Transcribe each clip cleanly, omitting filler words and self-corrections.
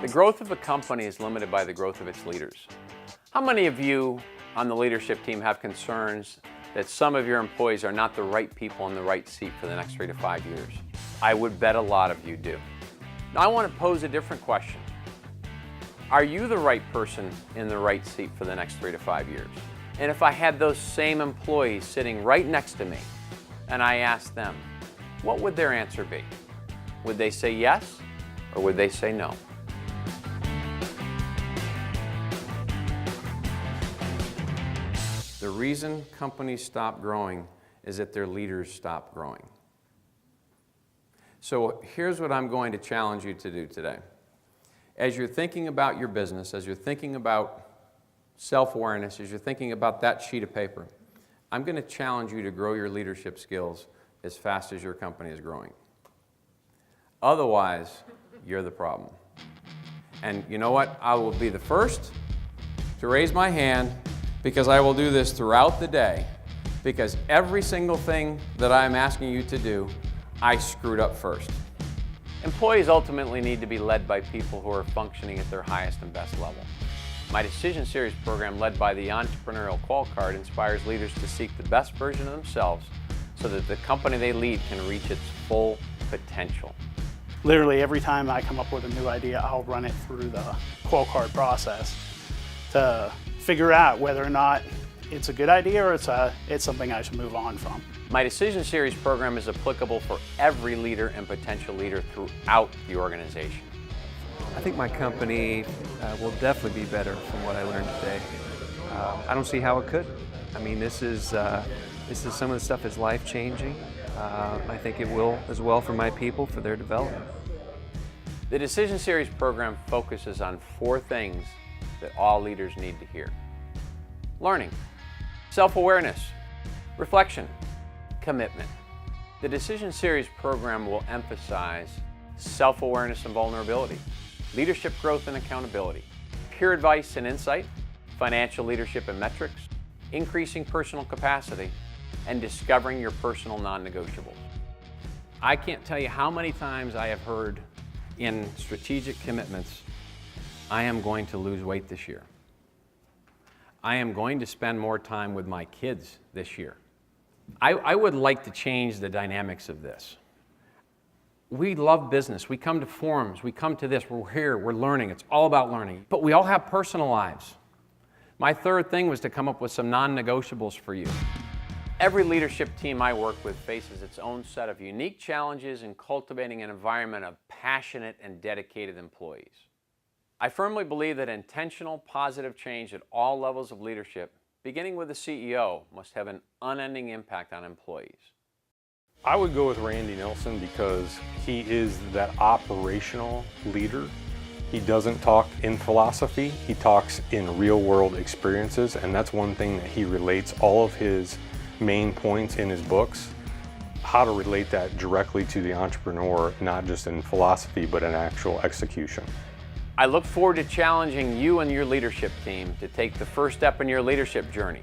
The growth of a company is limited by the growth of its leaders. How many of you on the leadership team have concerns that some of your employees are not the right people in the right seat for the next 3 to 5 years? I would bet a lot of you do. Now I want to pose a different question. Are you the right person in the right seat for the next 3 to 5 years? And if I had those same employees sitting right next to me and I asked them, what would their answer be? Would they say yes or would they say no? The reason companies stop growing is that their leaders stop growing. So here's what I'm going to challenge you to do today. As you're thinking about your business, as you're thinking about self-awareness, as you're thinking about that sheet of paper, I'm going to challenge you to grow your leadership skills as fast as your company is growing. Otherwise, you're the problem. And you know what? I will be the first to raise my hand because I will do this throughout the day, because every single thing that I'm asking you to do, I screwed up first. Employees ultimately need to be led by people who are functioning at their highest and best level. My Decision Series program, led by the Entrepreneurial Qual Card, inspires leaders to seek the best version of themselves so that the company they lead can reach its full potential. Literally every time I come up with a new idea, I'll run it through the Qual Card process to figure out whether or not it's a good idea or it's something I should move on from. My Decision Series program is applicable for every leader and potential leader throughout the organization. I think my company will definitely be better from what I learned today. I don't see how it could. I mean, this is some of the stuff is life-changing. I think it will as well for my people, for their development. The Decision Series program focuses on 4 things that all leaders need to hear: learning, self-awareness, reflection, commitment. The Decision Series program will emphasize self-awareness and vulnerability, leadership growth and accountability, peer advice and insight, financial leadership and metrics, increasing personal capacity, and discovering your personal non-negotiables. I can't tell you how many times I have heard in strategic commitments, I am going to lose weight this year. I am going to spend more time with my kids this year. I would like to change the dynamics of this. We love business. We come to forums. We come to this. We're here. We're learning. It's all about learning. But we all have personal lives. My third thing was to come up with some non-negotiables for you. Every leadership team I work with faces its own set of unique challenges in cultivating an environment of passionate and dedicated employees. I firmly believe that intentional, positive change at all levels of leadership, beginning with the CEO, must have an unending impact on employees. I would go with Randy Nelson because he is that operational leader. He doesn't talk in philosophy, he talks in real-world experiences, and that's one thing that he relates all of his main points in his books, how to relate that directly to the entrepreneur, not just in philosophy, but in actual execution. I look forward to challenging you and your leadership team to take the first step in your leadership journey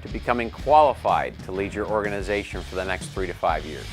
to becoming qualified to lead your organization for the next 3 to 5 years.